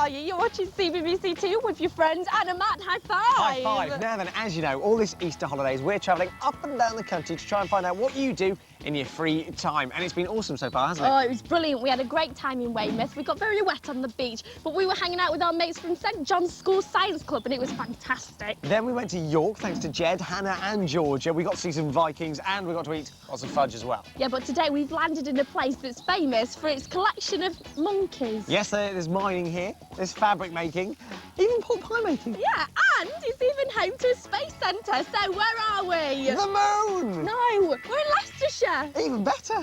are you? You're watching CBBC 2 with your friends Anna, Matt. High five! High five. Now then, as you know, all this Easter holidays, we're travelling up and down the country to try and find out what you do in your free time. And it's been awesome so far, hasn't it? Oh, it was brilliant. We had a great time in Weymouth. We got very wet on the beach, but we were hanging out with our mates from St John's School Science Club, and it was fantastic. Then we went to York, thanks to Jed, Hannah and Georgia. We got to see some Vikings and we got to eat lots of fudge as well. Yeah, but today we've landed in a place that's famous for its collection of monkeys. Yes, there's mining here, there's fabric making, even pork pie making. Yeah, and it's even home to a space centre. So where are we? The moon! No, we're in Leicestershire. Even better.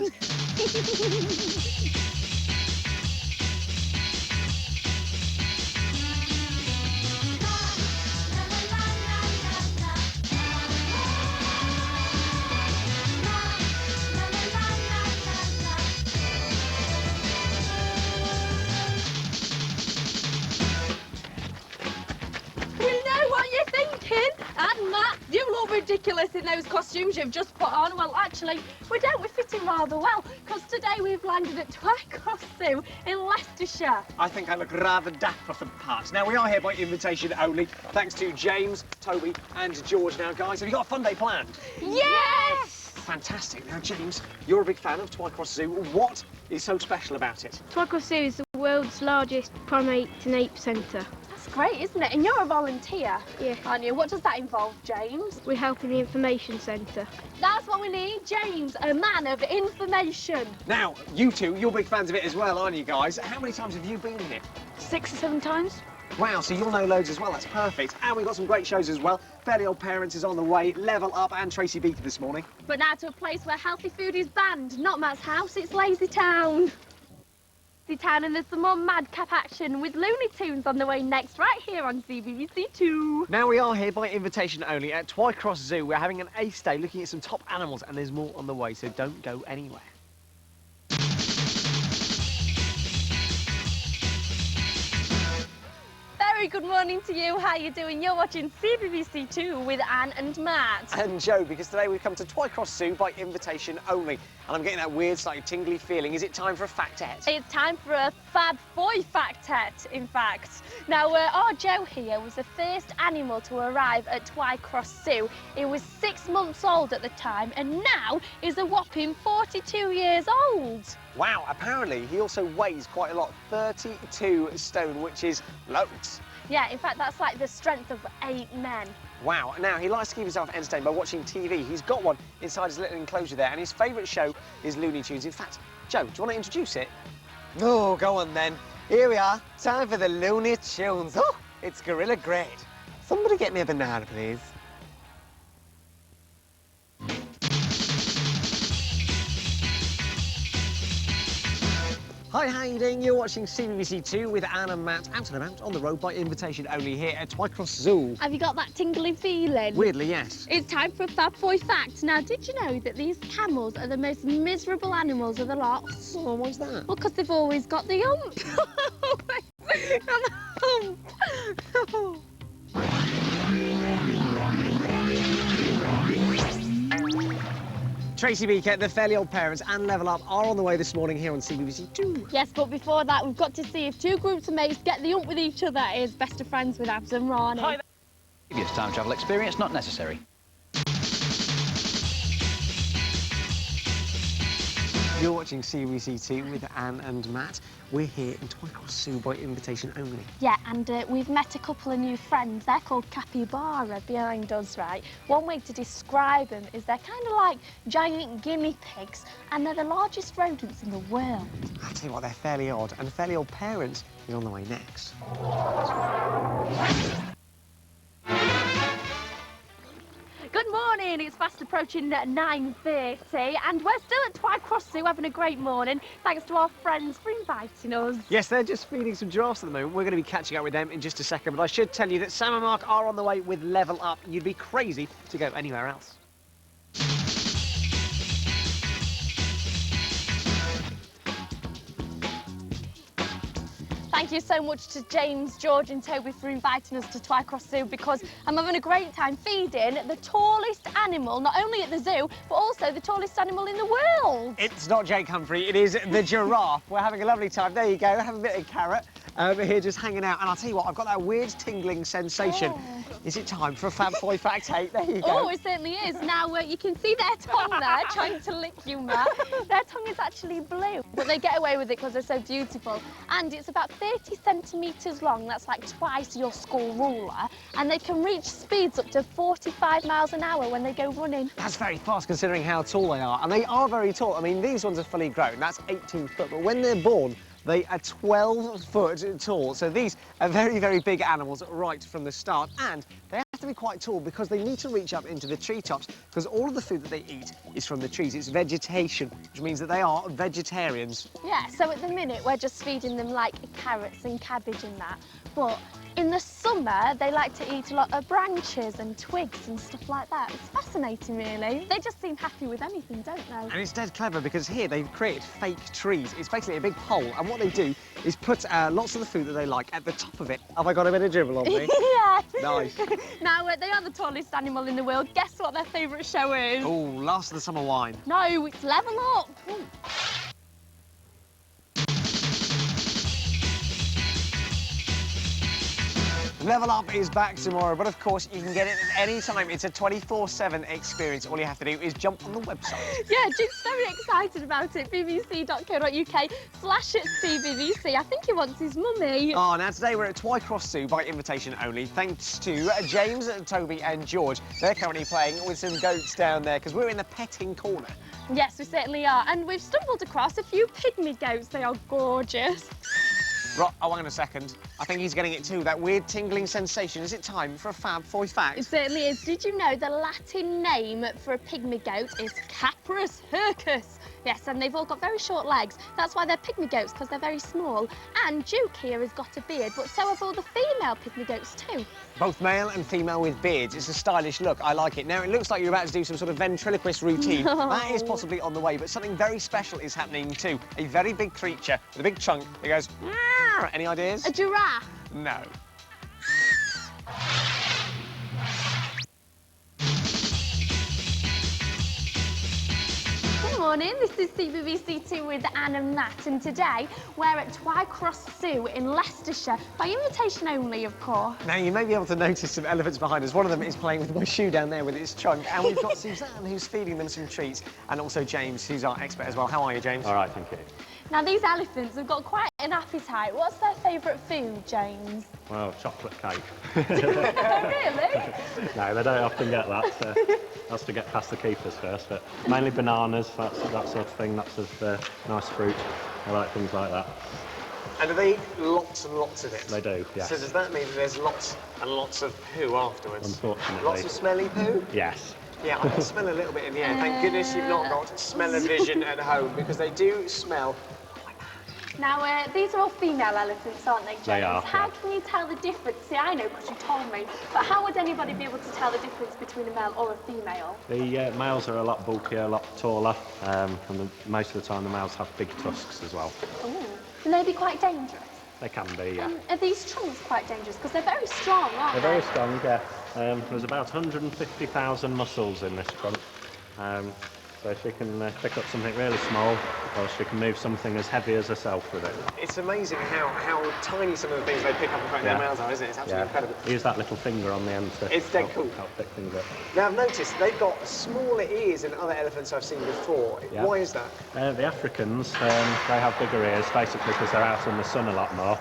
And Matt, you look ridiculous in those costumes you've just put on. Well, actually, we don't. We're fitting rather well, because today we've landed at Twycross Zoo in Leicestershire. I think I look rather dapper for the part. Now, we are here by invitation only, thanks to James, Toby and George. Now, guys, have you got a fun day planned? Yes! Fantastic. Now, James, you're a big fan of Twycross Zoo. What is so special about it? Twycross Zoo is the world's largest primate and ape centre. That's great, isn't it? And you're a volunteer, Yeah. aren't you? What does that involve, James? We help in the information centre. That's what we need, James, a man of information. Now, you two, you're big fans of it as well, aren't you, guys? How many times have you been here? 6 or 7 times. Wow, so you'll know loads as well. That's perfect. And we've got some great shows as well. Fairly Old Parents is on the way, Level Up and Tracy Beaker this morning. But now to a place where healthy food is banned. Not Matt's house, it's Lazy Town. Lazy Town, and there's some more madcap action with Looney Tunes on the way next, right here on CBBC 2. Now, we are here by invitation only at Twycross Zoo. We're having an ace day looking at some top animals, and there's more on the way, so don't go anywhere. Very good morning to you. How you doing? You're watching CBBC 2 with Anne and Matt. And Joe, because today we've come to Twycross Zoo by invitation only. And I'm getting that weird, slightly tingly feeling. Is it time for a factet? It's time for a fab boy factet, in fact. Now, our Joe here was the first animal to arrive at Twycross Zoo. He was 6 months old at the time, and now is a whopping 42 years old. Wow, apparently he also weighs quite a lot, 32 stone, which is loads. Yeah, in fact, that's like the strength of 8 men. Wow. Now, he likes to keep himself entertained by watching TV. He's got one inside his little enclosure there, and his favourite show is Looney Tunes. In fact, Joe, do you want to introduce it? Oh, go on then. Here we are. Time for the Looney Tunes. Oh, it's Gorilla Great. Somebody get me a banana, please. Hi, how you doing? You're watching CBBC 2 with Anne and Matt, out and about on the road by invitation only here at Twycross Zoo. Have you got that tingly feeling? Weirdly, yes. It's time for a fab boy fact. Now, did you know that these camels are the most miserable animals of the lot? Oh, why's that? Well, because they've always got the hump. Tracy Beaker, the Fairly Old Parents and Level Up are on the way this morning here on CBBC 2. Yes, but before that, we've got to see if 2 groups of mates get the hump with each other. Is best of friends with Abs and Ronnie. Hi there. Previous time travel experience not necessary. You're watching CBBC 2 with Anne and Matt. We're here in Twycross Zoo by invitation only. Yeah, and we've met a couple of new friends. They're called capybara behind us, right? One way to describe them is they're kind of like giant guinea pigs, and they're the largest rodents in the world. I tell you what, they're fairly odd, and Fairly Old Parents is on the way next. Good morning, it's fast approaching 9:30 and we're still at Twycross Zoo having a great morning. Thanks to our friends for inviting us. Yes, they're just feeding some giraffes at the moment. We're going to be catching up with them in just a second, but I should tell you that Sam and Mark are on the way with Level Up. You'd be crazy to go anywhere else. Thank you so much to James, George and Toby for inviting us to Twycross Zoo, because I'm having a great time feeding the tallest animal, not only at the zoo, but also the tallest animal in the world. It's not Jake Humphrey, it is the giraffe. We're having a lovely time. There you go, have a bit of carrot. over here just hanging out. And I'll tell you what, I've got that weird tingling sensation. Oh. Is it time for a Fab Boy Fact 8? There you go. Oh, it certainly is. Now, you can see their tongue there, trying to lick you, Matt. Their tongue is actually blue, but they get away with it because they're so beautiful. And it's about 30 centimetres long. That's like twice your school ruler. And they can reach speeds up to 45 miles an hour when they go running. That's very fast considering how tall they are. And they are very tall. I mean, these ones are fully grown. That's 18 foot. But when they're born, they are 12 foot tall. So these are very, very big animals right from the start. And they have to be quite tall because they need to reach up into the treetops because all of the food that they eat is from the trees. It's vegetation, which means that they are vegetarians. Yeah, so at the minute, we're just feeding them like carrots and cabbage and that. But in the summer, they like to eat a lot of branches and twigs and stuff like that. It's fascinating, really. They just seem happy with anything, don't they? And it's dead clever because here they've created fake trees. It's basically a big pole, and what they do is put lots of the food that they like at the top of it. Have I got a bit of dribble on me? Yeah. Nice. Now, they are the tallest animal in the world. Guess what their favourite show is? Oh, Last of the Summer Wine. No, it's Level Up. Ooh. Level Up is back tomorrow, but of course you can get it at any time. It's a 24/7 experience. All you have to do is jump on the website. Yeah, Jim's very excited about it. bbc.co.uk/CBBC. I think he wants his mummy. Oh, now today we're at Twycross Zoo by invitation only, thanks to James, Toby and George. They're currently playing with some goats down there because we're in the petting corner. Yes, we certainly are. And we've stumbled across a few pygmy goats. They are gorgeous. Right, oh, hang on a second. I think he's getting it too, that weird tingling sensation. Is it time for a Fab Boy Fact? It certainly is. Did you know the Latin name for a pygmy goat is Caprus hircus? Yes, and they've all got very short legs. That's why they're pygmy goats, because they're very small. And Duke here has got a beard, but so have all the female pygmy goats too. Both male and female with beards. It's a stylish look. I like it. Now, it looks like you're about to do some sort of ventriloquist routine. No. That is possibly on the way, but something very special is happening too. A very big creature with a big trunk that goes... "Meow." Any ideas? A giraffe. No. Good morning, this is CBBC2 with Anne and Matt, and today we're at Twycross Zoo in Leicestershire, by invitation only, of course. Now, you may be able to notice some elephants behind us. One of them is playing with my shoe down there with its trunk, and we've got Suzanne, who's feeding them some treats, and also James, who's our expert as well. How are you, James? All right, thank you. Now, these elephants have got quite an appetite. What's their favourite food, James? Well, chocolate cake. Really? No, they don't often get that. Has to get past the keepers first, but mainly bananas, that sort of thing. Lots of nice fruit. I like things like that. And do they eat lots and lots of it? They do, yes. So does that mean that there's lots and lots of poo afterwards? Unfortunately. Lots of smelly poo? Yes. Yeah, I can smell a little bit in the air. Thank goodness you've not got smell-o-vision at home, because they do smell. Now, these are all female elephants, aren't they, James? They are, How yeah. can you tell the difference? See, I know because you told me, but how would anybody be able to tell the difference between a male or a female? The males are a lot bulkier, a lot taller, and most of the time the males have big tusks as well. Ooh. Can they be quite dangerous? They can be, yeah. Are these trunks quite dangerous? Because they're very strong, aren't They're they? very strong, yeah. There's about 150,000 muscles in this trunk. So she can pick up something really small, or she can move something as heavy as herself with it. It's amazing how tiny some of the things they pick up in front of their mouths are, isn't it? It's absolutely incredible. Use that little finger on the end to It's dead cool. help pick things up. Now, I've noticed they've got smaller ears than other elephants I've seen before. Yeah. Why is that? The Africans, they have bigger ears, basically because they're out in the sun a lot more,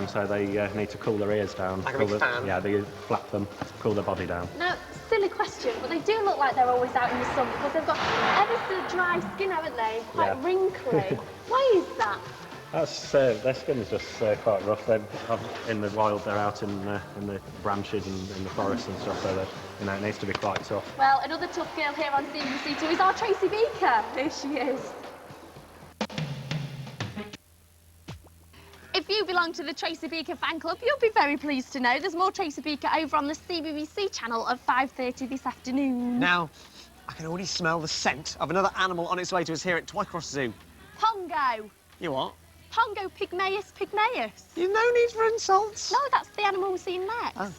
so they need to cool their ears down. Like a big fan? Yeah, they flap them, cool their body down. Now, silly question, but they do look like they're always out in the sun because they've got ever so dry skin, haven't they? Quite wrinkly. Why is that? That's their skin's just quite rough. They're in the wild. They're out in the branches and in the forest and stuff. So that it needs to be quite tough. Well, another tough girl here on CBBC2 is our Tracy Beaker. Here she is. If you belong to the Tracy Beaker fan club, you'll be very pleased to know there's more Tracy Beaker over on the CBBC channel at 5:30 this afternoon. Now, I can already smell the scent of another animal on its way to us here at Twycross Zoo. Pongo. You what? Pongo pygmaeus pygmaeus. You've no need for insults. No, that's the animal we're seeing next. Oh.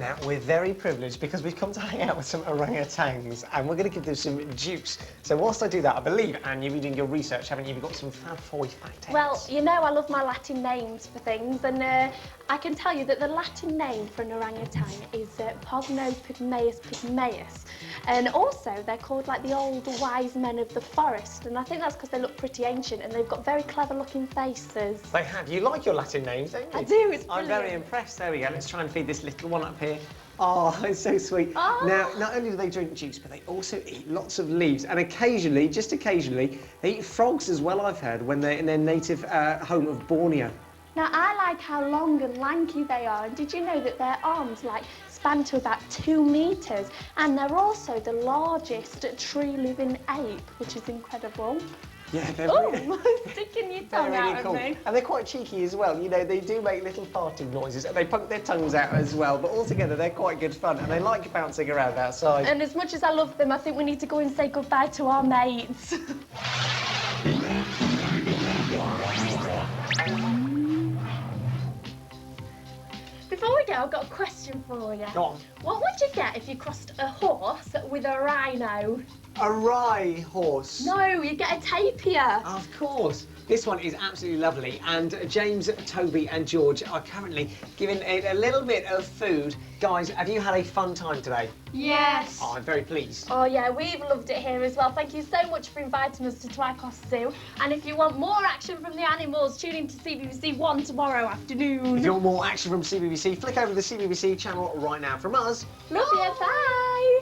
Now, we're very privileged because we've come to hang out with some orangutans and we're going to give them some juice. So whilst I do that, I believe, Anne, you've been doing your research, haven't you? You've got some Fab 4 fact heads. Well, you know I love my Latin names for things, and I can tell you that the Latin name for an orangutan is Pognopygmaeus pygmaeus. And also, they're called like the old wise men of the forest, and I think that's because they look pretty ancient and they've got very clever-looking faces. They have. You like your Latin names, don't you? I do, it's brilliant. I'm very impressed. There we go. Let's try and feed this little one up here. Oh, it's so sweet. Oh. Now, not only do they drink juice, but they also eat lots of leaves. And occasionally, just occasionally, they eat frogs as well, I've heard, when they're in their native home of Borneo. Now, I like how long and lanky they are, and did you know that their arms span to about 2 metres? And they're also the largest tree-living ape, which is incredible. Yeah, they're really... sticking your tongue really out cool. at me. And they're quite cheeky as well. You know, they do make little farting noises and they poke their tongues out as well. But altogether, they're quite good fun and they like bouncing around outside. And as much as I love them, I think we need to go and say goodbye to our mates. Before we go, I've got a question for you. Go on. What would you get if you crossed a horse with a rhino? A rye horse. No, you get a tapir. Of course. This one is absolutely lovely, and James, Toby and George are currently giving it a little bit of food. Guys, have you had a fun time today? Yes. Oh, I'm very pleased. Oh yeah, we've loved it here as well. Thank you so much for inviting us to Twycross Zoo. And if you want more action from the animals, tune in to CBBC 1 tomorrow afternoon. If you want more action from CBBC, flick over to the CBBC channel right now. From us, love you, bye.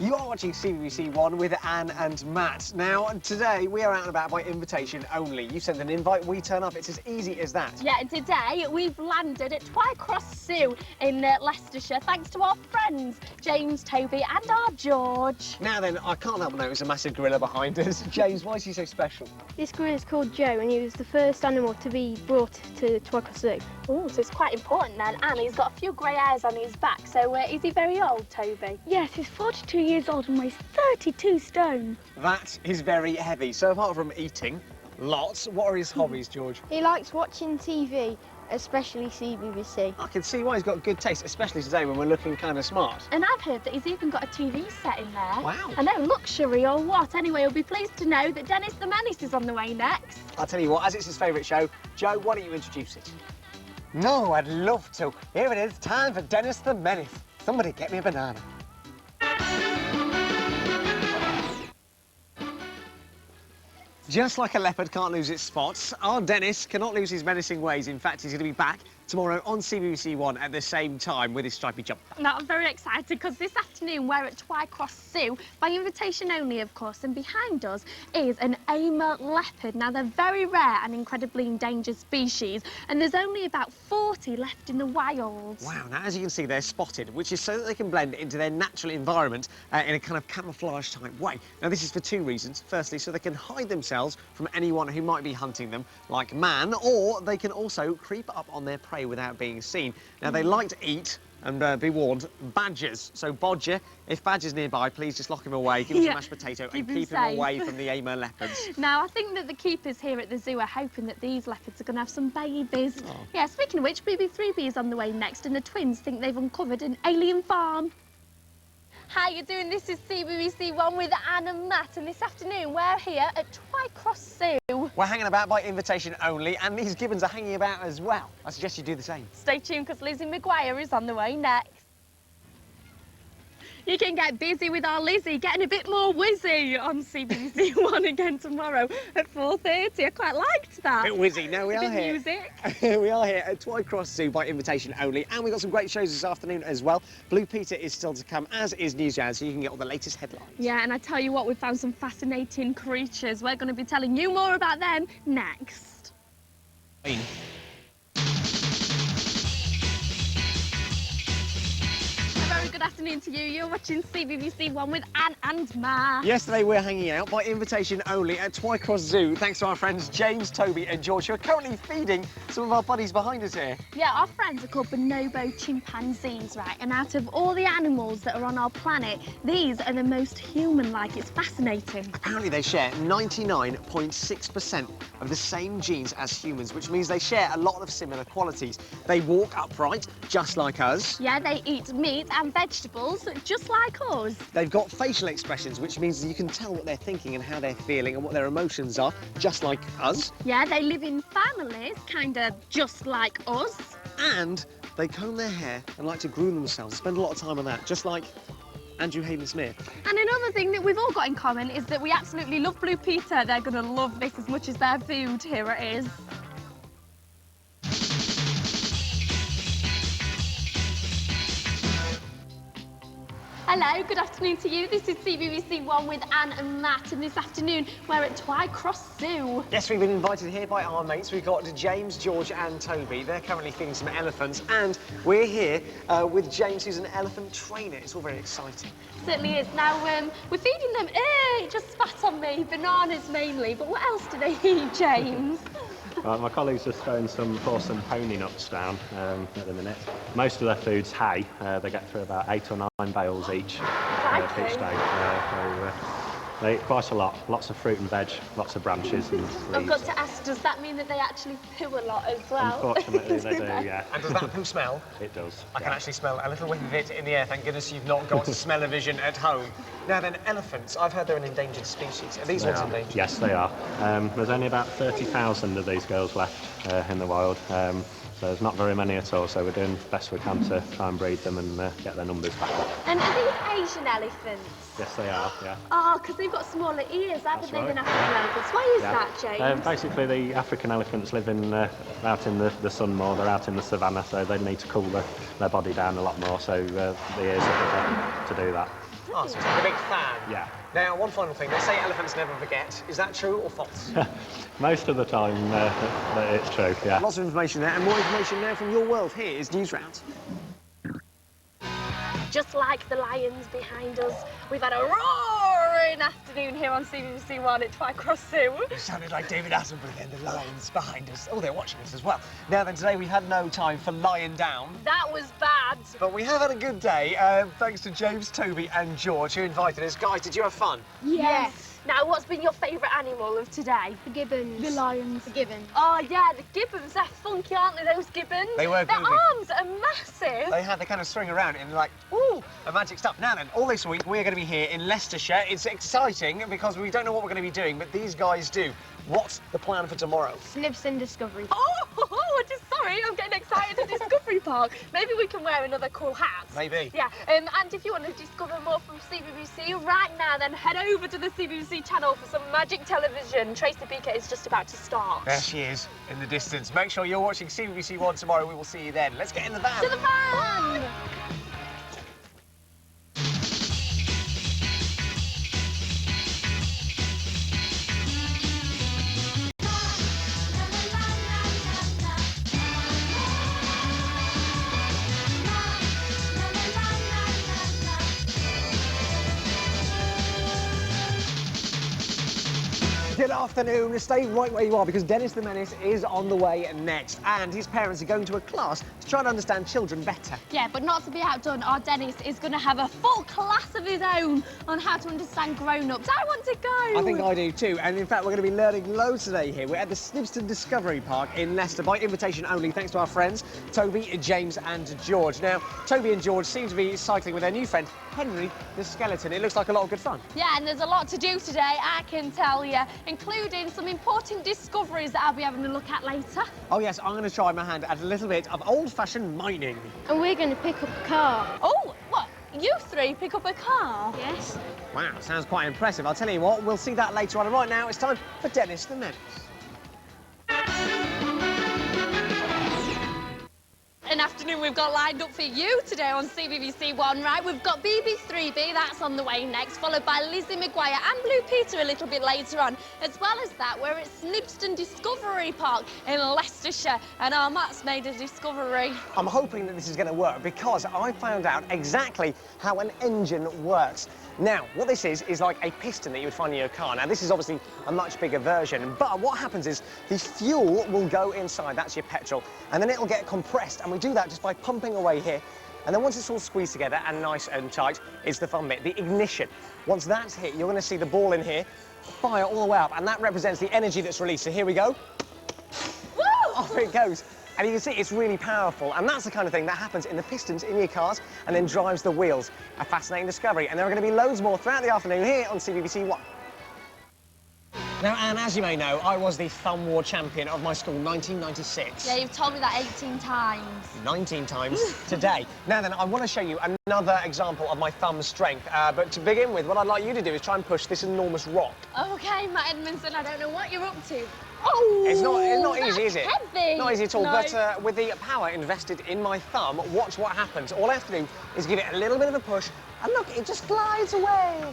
You are watching CBBC 1 with Anne and Matt. Now, today we are out and about by invitation only. You send an invite, we turn up. It's as easy as that. Yeah, and today we've landed at Twycross Zoo in Leicestershire, thanks to our friends, James, Toby and our George. Now then, I can't help but notice a massive gorilla behind us. James, why is he so special? This gorilla is called Joe and he was the first animal to be brought to Twycross Zoo. Oh, so it's quite important then. And he's got a few grey hairs on his back, so is he very old, Toby? Yes, he's 42 years old and weighs 32 stone. That is very heavy. So apart from eating lots, what are his hobbies, George? He likes watching TV, especially CBBC. I can see why he's got good taste, especially today when we're looking kind of smart. And I've heard that he's even got a TV set in there. Wow. I know, luxury or what. Anyway, you'll be pleased to know that Dennis the Menace is on the way next. I'll tell you what, as it's his favourite show, Joe, why don't you introduce it? No, I'd love to. Here it is, time for Dennis the Menace. Somebody get me a banana. Just like a leopard can't lose its spots, our Dennis cannot lose his menacing ways. In fact, he's going to be back tomorrow on CBBC 1 at the same time with his stripy jumper. Now, I'm very excited because this afternoon we're at Twycross Zoo, by invitation only, of course, and behind us is an Amur leopard. Now, they're very rare and incredibly endangered species, and there's only about 40 left in the wild. Wow, now, as you can see, they're spotted, which is so that they can blend into their natural environment in a kind of camouflage-type way. Now, this is for two reasons. Firstly, so they can hide themselves from anyone who might be hunting them, like man, or they can also creep up on their prey without being seen. Now, they like to eat, and be warned, badgers. So, Bodger, if Badger's nearby, please just lock him away, give him some mashed potato, and keep him away from the Amur leopards. Now, I think that the keepers here at the zoo are hoping that these leopards are going to have some babies. Oh. Yeah, speaking of which, BB3B is on the way next, and the twins think they've uncovered an alien farm. How you doing? This is CBBC 1 with Anne and Matt, and this afternoon we're here at Twycross Zoo. We're hanging about by invitation only, and these gibbons are hanging about as well. I suggest you do the same. Stay tuned, because Lizzie McGuire is on the way next. You can get busy with our Lizzie, getting a bit more whizzy on CBBC 1 again tomorrow at 4:30. I quite liked that. Bit whizzy. No, we are here. Music. We are here at Twycross Zoo by invitation only, and we've got some great shows this afternoon as well. Blue Peter is still to come, as is News Jazz, so you can get all the latest headlines. Yeah, and I tell you what, we found some fascinating creatures. We're going to be telling you more about them next. Very good afternoon to you. You're watching CBBC One with Anne and Ma. Yesterday we're hanging out by invitation only at Twycross Zoo, thanks to our friends James, Toby and George, who are currently feeding some of our buddies behind us here. Yeah, our friends are called bonobo chimpanzees, right? And out of all the animals that are on our planet, these are the most human-like. It's fascinating. Apparently they share 99.6% of the same genes as humans, which means they share a lot of similar qualities. They walk upright, just like us. Yeah, they eat meat and vegetables, just like us. They've got facial expressions, which means you can tell what they're thinking and how they're feeling and what their emotions are, just like us. Yeah, they live in families, kind of just like us. And they comb their hair and like to groom themselves, spend a lot of time on that, just like Andrew Hayden-Smith. And another thing that we've all got in common is that we absolutely love Blue Peter. They're going to love this as much as their food. Here it is. Hello, good afternoon to you. This is CBBC One with Anne and Matt, and this afternoon we're at Twycross Zoo. Yes, we've been invited here by our mates. We've got James, George and Toby. They're currently feeding some elephants, and we're here with James, who's an elephant trainer. It's all very exciting. Certainly is. Now, we're feeding them, it just spat on me, bananas mainly, but what else do they eat, James? My colleagues are throwing some horse and pony nuts down at the minute. Most of their food's hay. They get through about 8 or 9 bales each day. They eat quite a lot. Lots of fruit and veg, lots of branches and leaves. I've got to ask, does that mean that they actually poo a lot as well? Unfortunately, they do, yeah. And does that poo smell? It does. I can actually smell a little whiff of it in the air. Thank goodness you've not got smell-o-vision at home. Now then, elephants. I've heard they're an endangered species. Are these ones endangered? Yes, they are. There's only about 30,000 of these girls left in the wild. So there's not very many at all, so we're doing the best we can to try and breed them and get their numbers back up. And are these Asian elephants? Yes, they are, yeah. Oh, because they've got smaller ears, haven't they, right. than African elephants? Why is that, James? Basically, the African elephants live out in the sun more. They're out in the savannah, so they need to cool their body down a lot more, so the ears are bigger to do that. Oh, so you're a big fan. Yeah. Now, one final thing. They say elephants never forget. Is that true or false? Most of the time, it's true, yeah. Lots of information there, and more information now from your world. Here is News Round. Just like the lions behind us, we've had a roaring afternoon here on CBBC One at Twycross Zoo. You sounded like David Attenborough then, the lions behind us. Oh, they're watching us as well. Now then, today we've had no time for lying down. That was bad. But we have had a good day, thanks to James, Toby and George, who invited us. Guys, did you have fun? Yes. Now, what's been your favourite animal of today? The gibbons. The lions. The gibbon. Oh, yeah, the gibbons. They're funky, aren't they, those gibbons? They were Their groovy. arms are massive. They kind of swing around and like, ooh, a magic stuff. Now then, all this week we're going to be here in Leicestershire. It's exciting because we don't know what we're going to be doing, but these guys do. What's the plan for tomorrow? Snibston Discovery. Sorry, I'm getting excited at Discovery Park. Maybe we can wear another cool hat. Maybe. Yeah, and if you want to discover more from CBBC right now, then head over to the CBBC channel for some magic television. Tracy Beaker is just about to start. There she is, in the distance. Make sure you're watching CBBC One tomorrow. We will see you then. Let's get in the van. To the van! Good afternoon. Stay right where you are because Dennis the Menace is on the way next, and his parents are going to a class to try and understand children better. Yeah, but not to be outdone, our Dennis is going to have a full class of his own on how to understand grown-ups. I want to go. I think I do too, and in fact we're going to be learning loads today here. We're at the Snibston Discovery Park in Leicester by invitation only, thanks to our friends Toby, James and George. Now, Toby and George seem to be cycling with their new friend Henry the skeleton. It looks like a lot of good fun. Yeah, and there's a lot to do today, I can tell you, including some important discoveries that I'll be having a look at later. Oh yes, I'm going to try my hand at a little bit of old-fashioned mining. And we're going to pick up a car. Oh, what? You three pick up a car? Yes. Wow, sounds quite impressive. I'll tell you what, we'll see that later on. And right now, it's time for Dennis the Menace. And after afternoon we've got lined up for you today on CBBC One, right? We've got BB3B, that's on the way next, followed by Lizzie McGuire and Blue Peter a little bit later on. As well as that, we're at Snibston Discovery Park in Leicestershire, and our Matt's made a discovery. I'm hoping that this is going to work because I found out exactly how an engine works. Now, what this is like a piston that you would find in your car. Now, this is obviously a much bigger version, but what happens is the fuel will go inside, that's your petrol, and then it'll get compressed, and we do that just by pumping away here. And then once it's all squeezed together and nice and tight, it's the fun bit, the ignition. Once that's hit, you're going to see the ball in here fire all the way up, and that represents the energy that's released. So here we go. Woo! Off it goes. And you can see it's really powerful, and that's the kind of thing that happens in the pistons in your cars and then drives the wheels. A fascinating discovery, and there are going to be loads more throughout the afternoon here on CBBC One. Now, Anne, as you may know, I was the thumb war champion of my school, 1996. Yeah, you've told me that 18 times. 19 times today. Now then, I want to show you another example of my thumb strength. But to begin with, what I'd like you to do is try and push this enormous rock. OK, Matt Edmondson, I don't know what you're up to. Oh, it's not easy, is it? Heavy. Not easy at all, No. but with the power invested in my thumb, watch what happens. All I have to do is give it a little bit of a push, and look, it just glides away.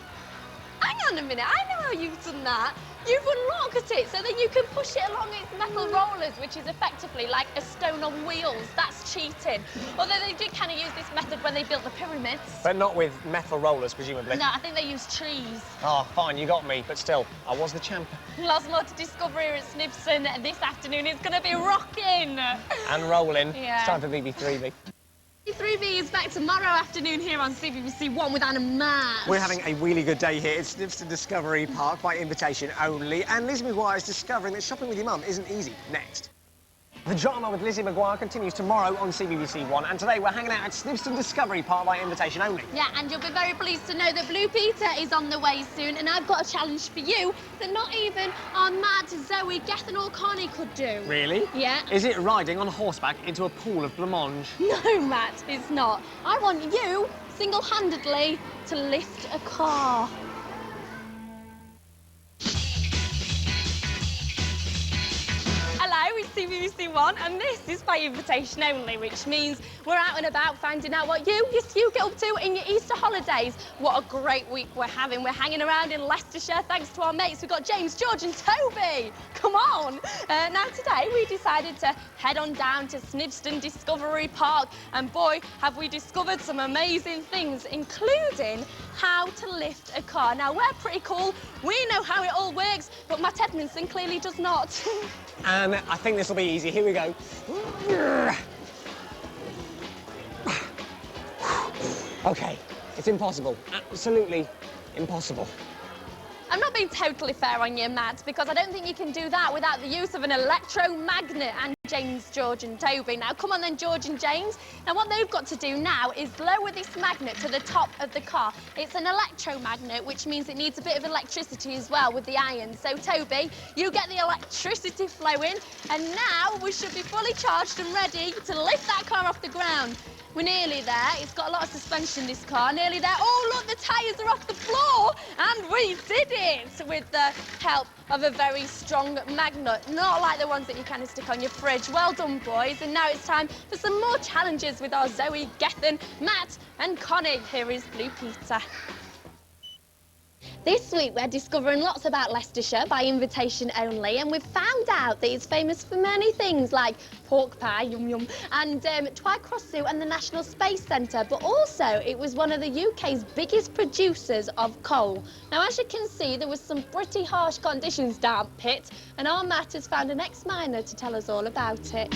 Hang on a minute, I know how you've done that. You've unlocked it so that you can push it along its metal rollers, which is effectively like a stone on wheels. That's cheating. Although they did kind of use this method when they built the pyramids. But not with metal rollers, presumably. No, I think they used trees. Oh, fine, you got me, but still, I was the champ. Lots more to discover here at Snibston this afternoon. It's going to be rocking. And rolling. Yeah. It's time for BB3B. BB3B is back tomorrow afternoon here on CBBC One with Anna Matt. We're having a really good day here at Snibston Discovery Park by invitation only, and Lizzie McGuire is discovering that shopping with your mum isn't easy. Next. The drama with Lizzie McGuire continues tomorrow on CBBC One, and today we're hanging out at Snibston Discovery Park by invitation only. Yeah, and you'll be very pleased to know that Blue Peter is on the way soon, and I've got a challenge for you that not even our mad Zoe, Gethin or Connie could do. Really? Yeah. Is it riding on horseback into a pool of blancmange? No, Matt, it's not. I want you, single-handedly, to lift a car. Hello, it's CBBC One, and this is by invitation only, which means we're out and about finding out what you get up to in your Easter holidays. What a great week we're having. We're hanging around in Leicestershire thanks to our mates. We've got James, George and Toby. Come on. Now, today we decided to head on down to Snibston Discovery Park, and boy, have we discovered some amazing things, including how to lift a car. Now, we're pretty cool. We know how it all works, but Matt Edmondson clearly does not. And I think this will be easy. Here we go. OK, it's impossible. Absolutely impossible. I'm not being totally fair on you, Matt, because I don't think you can do that without the use of an electromagnet. And James, George and Toby. Now, come on then, George and James. Now, what they've got to do now is lower this magnet to the top of the car. It's an electromagnet, which means it needs a bit of electricity as well with the iron. So, Toby, you get the electricity flowing, and now we should be fully charged and ready to lift that car off the ground. We're nearly there. It's got a lot of suspension, this car. Nearly there. Oh, look, the tyres are off the floor. And we did it with the help of a very strong magnet. Not like the ones that you kind of stick on your fridge. Well done, boys. And now it's time for some more challenges with our Zoe, Gethin, Matt and Connie. Here is Blue Peter. This week we're discovering lots about Leicestershire by invitation only, and we've found out that it's famous for many things like pork pie, yum yum, and Twycross Zoo and the National Space Centre, but also it was one of the UK's biggest producers of coal. Now, as you can see, there was some pretty harsh conditions down pit, and our Matt has found an ex-miner to tell us all about it.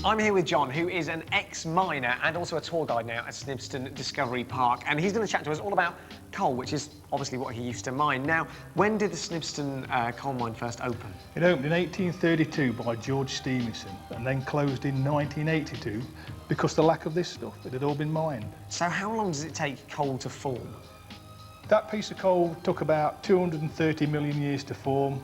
I'm here with John, who is an ex-miner and also a tour guide now at Snibston Discovery Park, and he's going to chat to us all about coal, which is obviously what he used to mine. Now, when did the Snibston coal mine first open? It opened in 1832 by George Stephenson and then closed in 1982 because of the lack of this stuff. It had all been mined. So how long does it take coal to form? That piece of coal took about 230 million years to form.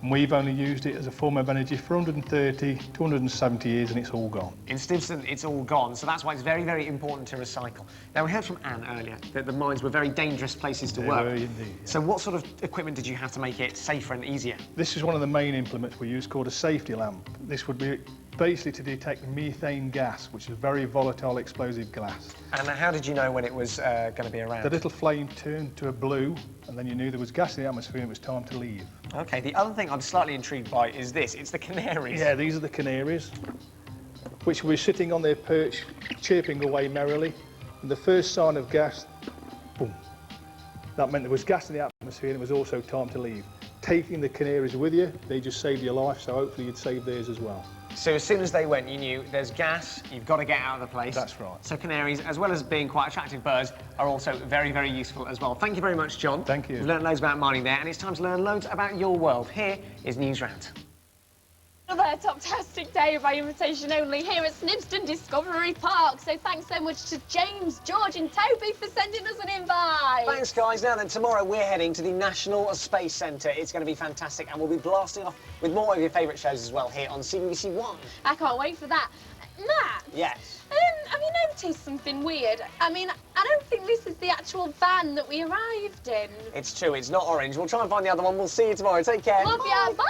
And we've only used it as a form of energy for 130 to 170 years and it's all gone. In Snibston, it's all gone, so that's why it's very, very important to recycle. Now, we heard from Anne earlier that the mines were very dangerous places to They work. were indeed, yeah. So what sort of equipment did you have to make it safer and easier? This is one of the main implements we use called a safety lamp. This would be basically to detect methane gas, which is a very volatile explosive gas. And how did you know when it was going to be around? The little flame turned to a blue, and then you knew there was gas in the atmosphere and it was time to leave. OK, the other thing I'm slightly intrigued by is this. It's the canaries. Yeah, these are the canaries, which were sitting on their perch, chirping away merrily. And the first sign of gas, boom. That meant there was gas in the atmosphere and it was also time to leave. Taking the canaries with you, they just saved your life, so hopefully you'd save theirs as well. So as soon as they went, you knew there's gas, you've got to get out of the place. That's right. So canaries, as well as being quite attractive birds, are also very, very useful as well. Thank you very much, John. Thank you. We've learned loads about mining there, and it's time to learn loads about your world. Here is News Round. Another top-tastic day by invitation only here at Snibston Discovery Park. So thanks so much to James, George and Toby for sending us an invite. Thanks, guys. Now then, tomorrow we're heading to the National Space Centre. It's going to be fantastic, and we'll be blasting off with more of your favourite shows as well here on CBBC One. I can't wait for that. Matt? Yes? Have you noticed something weird? I mean, I don't think this is the actual van that we arrived in. It's true, it's not orange. We'll try and find the other one. We'll see you tomorrow. Take care. Love ya, bye!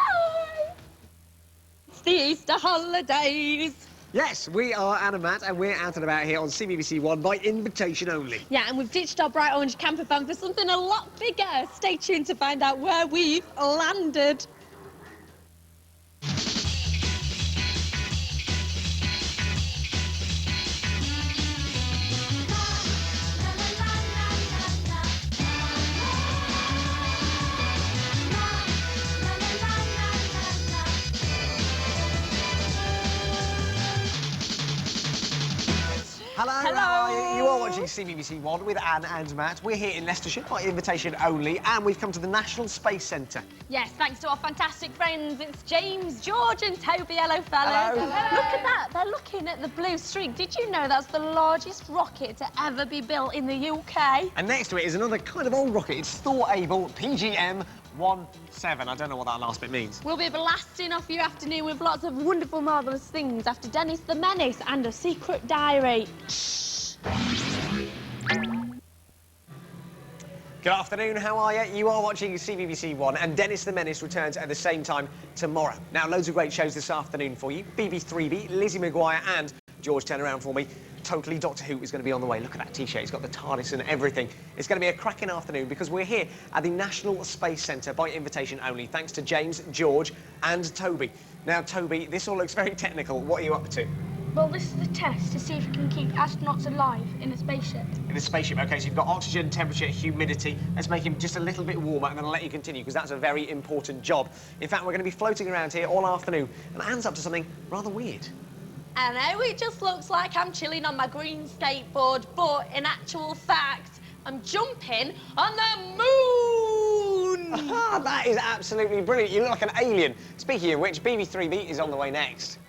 It's the Easter holidays. Yes, we are Anne and Matt, and we're out and about here on CBBC One by invitation only. Yeah, and we've ditched our bright orange camper van for something a lot bigger. Stay tuned to find out where we've landed. Hello. Hello. How are you? You are watching CBBC One with Anne and Matt. We're here in Leicestershire by invitation only, and we've come to the National Space Centre. Yes, thanks to our fantastic friends. It's James, George and Toby. Hello, fellas. Hello. Look at that. They're looking at the blue streak. Did you know that's the largest rocket to ever be built in the UK? And next to it is another kind of old rocket. It's Thor-able PGM-17. I don't know what that last bit means. We'll be blasting off your afternoon with lots of wonderful, marvellous things after Dennis the Menace and a secret diary. Good afternoon, how are you? You are watching CBBC One, and Dennis the Menace returns at the same time tomorrow. Now, loads of great shows this afternoon for you. BB3B, Lizzie McGuire and George, turn around for me. Totally Doctor Who is going to be on the way. Look at that T-shirt, it's got the TARDIS and everything. It's going to be a cracking afternoon because we're here at the National Space Centre by invitation only, thanks to James, George and Toby. Now, Toby, this all looks very technical. What are you up to? Well, this is a test to see if we can keep astronauts alive in a spaceship. In a spaceship, OK, so you've got oxygen, temperature, humidity. Let's make him just a little bit warmer and then I'll let you continue because that's a very important job. In fact, we're going to be floating around here all afternoon and Anne's up to something rather weird. I know it just looks like I'm chilling on my green skateboard, but in actual fact, I'm jumping on the moon! Ah, that is absolutely brilliant. You look like an alien. Speaking of which, BB3B is on the way next.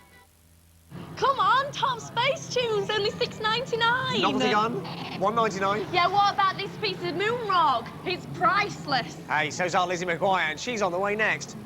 Come on, top space tunes, only $6.99. Novelty gun, $1.99. Yeah, what about this piece of moon rock? It's priceless. Hey, so's our Lizzie McGuire, and she's on the way next.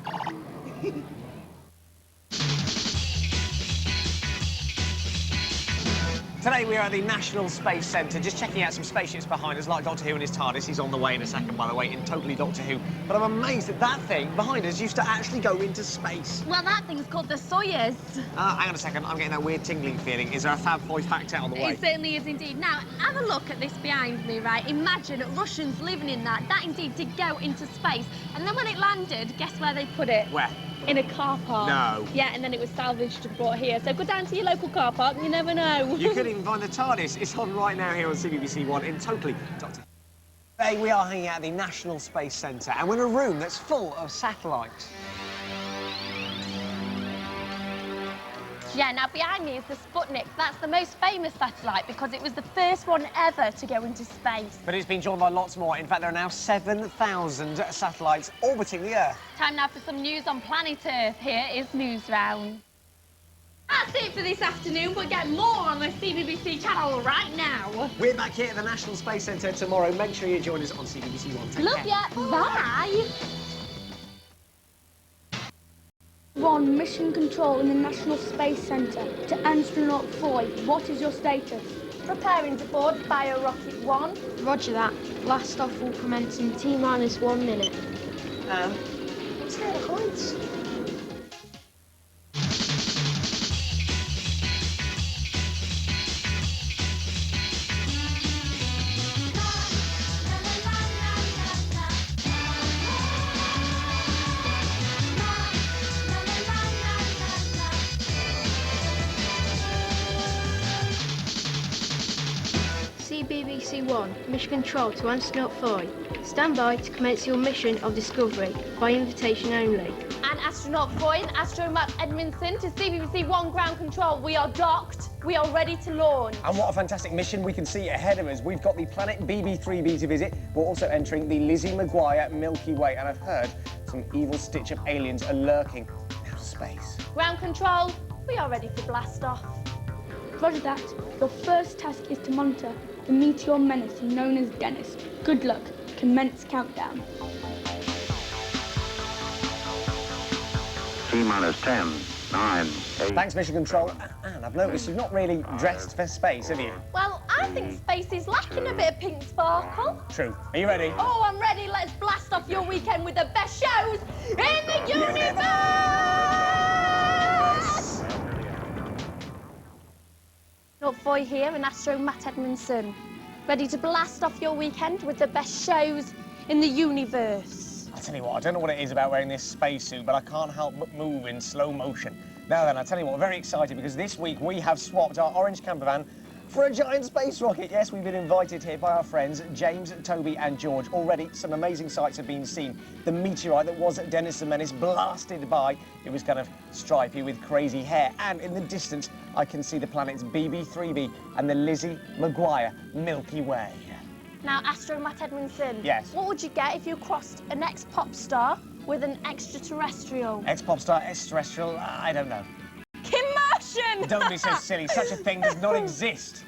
Today we are at the National Space Centre, just checking out some spaceships behind us, like Doctor Who and his TARDIS. He's on the way in a second, by the way, in Totally Doctor Who. But I'm amazed that that thing behind us used to actually go into space. Well, that thing's called the Soyuz. Hang on a second, I'm getting that weird tingling feeling. Is there a Fab Boy fact out on the way? It certainly is indeed. Now, have a look at this behind me, right? Imagine Russians living in that. That indeed did go into space. And then when it landed, guess where they put it? Where? In a car park. No. Yeah, and then it was salvaged and brought here. So go down to your local car park, you never know. You couldn't even find the TARDIS. It's on right now here on CBBC One in Totally Doctor Who. Today we are hanging out at the National Space Centre and we're in a room that's full of satellites. Yeah, now behind me is the Sputnik. That's the most famous satellite because it was the first one ever to go into space. But it's been joined by lots more. In fact, there are now 7,000 satellites orbiting the Earth. Time now for some news on planet Earth. Here is News Round. That's it for this afternoon, but get more on the CBBC channel right now. We're back here at the National Space Centre tomorrow. Make sure you join us on CBBC One. Take Love care. ya. Bye. 1, mission control in the National Space Centre to astronaut Foy. What is your status? Preparing to board Biorocket 1. Roger that. Blast off will commence in T-minus 1 minute. What's the heights? CBBC 1, mission control to astronaut Foy. Stand by to commence your mission of discovery by invitation only. And astronaut Foy and astronaut Edmondson to CBBC 1 ground control. We are docked. We are ready to launch. And what a fantastic mission we can see ahead of us. We've got the planet BB3B to visit. We're also entering the Lizzie McGuire Milky Way, and I've heard some evil stitch-up aliens are lurking in outer space. Ground control, we are ready to blast off. Roger that. Your first task is to monitor the meteor menace known as Dennis. Good luck. Commence countdown. T-minus 10, 9, 8. Thanks, Mission Control. And I've noticed you've not really dressed for space, have you? Well, I think space is lacking a bit of pink sparkle. True. Are you ready? Oh, I'm ready. Let's blast off your weekend with the best shows in the universe! Not Foy here and Astro Matt Edmondson. Ready to blast off your weekend with the best shows in the universe. I'll tell you what, I don't know what it is about wearing this spacesuit, but I can't help but move in slow motion. Now then, I'll tell you what, we're very excited because this week we have swapped our orange camper van for a giant space rocket. Yes, we've been invited here by our friends James, Toby and George. Already, some amazing sights have been seen. The meteorite that was Dennis the Menace blasted by. It was kind of stripy with crazy hair. And in the distance, I can see the planets BB3B and the Lizzie McGuire Milky Way. Now, Astro Matt Edmondson. Yes? What would you get if you crossed an ex-pop star with an extraterrestrial? Ex-pop star, extraterrestrial, I don't know. Kim Martian! Don't be so silly. Such a thing does not exist.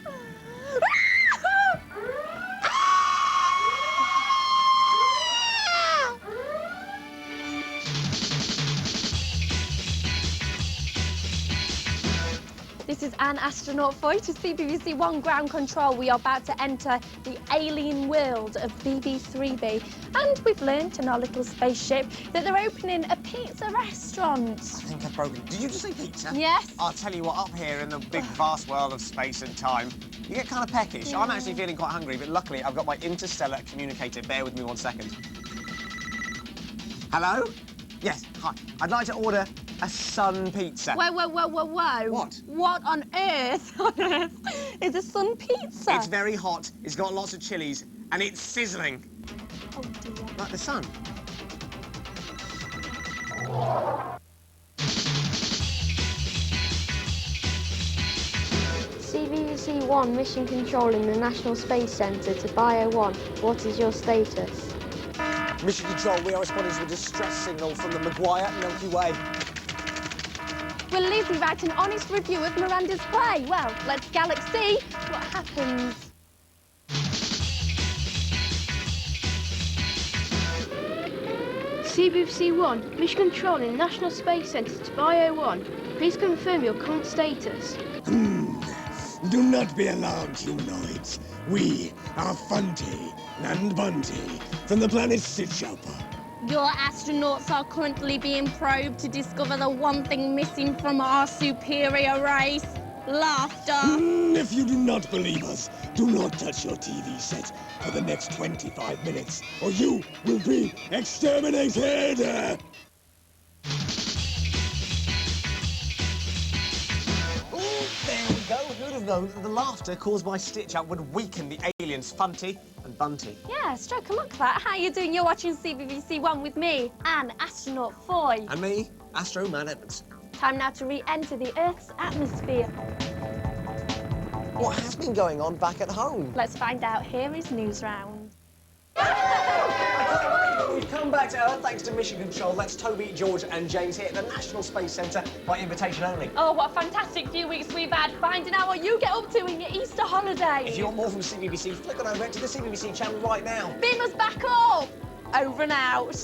This is an astronaut Foy to CBBC 1 ground control. We are about to enter the alien world of BB3B. And we've learnt in our little spaceship that they're opening a pizza restaurant. I think I've broken. Did you just say pizza? Yes. I'll tell you what, up here in the big vast world of space and time, you get kind of peckish. I'm actually feeling quite hungry, but luckily I've got my interstellar communicator. Bear with me 1 second. Hello? Yes, hi. I'd like to order a sun pizza. Whoa, whoa, whoa, whoa, whoa. What? What on earth is a sun pizza? It's very hot, it's got lots of chilies, and it's sizzling. Oh, dear. Like the sun. CBBC 1, mission control in the National Space Centre to Bio 1. What is your status? Mission Control, we are responding to a distress signal from the McGuire Milky Way. Will Lizzie write an honest review of Miranda's play? Well, let's Galaxy what happens. CBBC 1, mission control in the National Space Centre to Bio 1. Please confirm your current status. Do not be alarmed, humanoids. We are Funty and Bunty from the planet Sitchopper. Your astronauts are currently being probed to discover the one thing missing from our superior race. Laughter. If you do not believe us, do not touch your TV set for the next 25 minutes, or you will be exterminated! There we go. Who'd have known that the laughter caused by Stitch-Up would weaken the aliens Funty and Bunty? Yeah, stroke a look at that. How you doing? You're watching CBBC 1 with me and astronaut Foy. And me, Astro Man Edmondson. Time now to re-enter the Earth's atmosphere. What has been going on back at home? Let's find out. Here is News Round. We've come back to Earth thanks to Mission Control. That's Toby, George and James here at the National Space Centre by invitation only. Oh, what a fantastic few weeks we've had finding out what you get up to in your Easter holiday. If you want more from CBBC, flick on over to the CBBC channel right now. Beam us back up. Over and out.